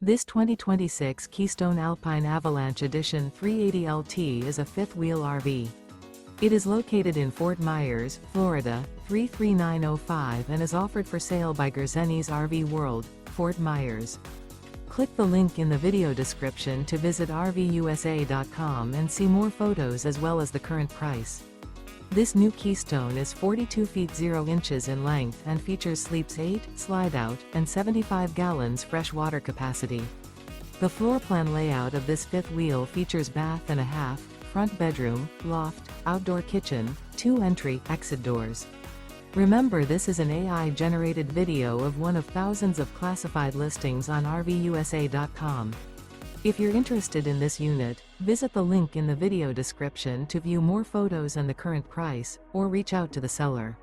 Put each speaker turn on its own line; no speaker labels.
This 2026 Keystone Alpine Avalanche Edition 380LT is a fifth-wheel RV. It is located in Fort Myers, Florida, 33905 and is offered for sale by Gerzeny's RV World, Fort Myers. Click the link in the video description to visit RVUSA.com and see more photos as well as the current price. This new Keystone is 42 feet 0 inches in length and features sleeps 8, slide-out, and 75 gallons fresh water capacity. The floor plan layout of this fifth wheel features bath and a half, front bedroom, loft, outdoor kitchen, 2 entry/exit doors. Remember, this is an AI-generated video of one of thousands of classified listings on RVUSA.com. If you're interested in this unit, visit the link in the video description to view more photos and the current price, or reach out to the seller.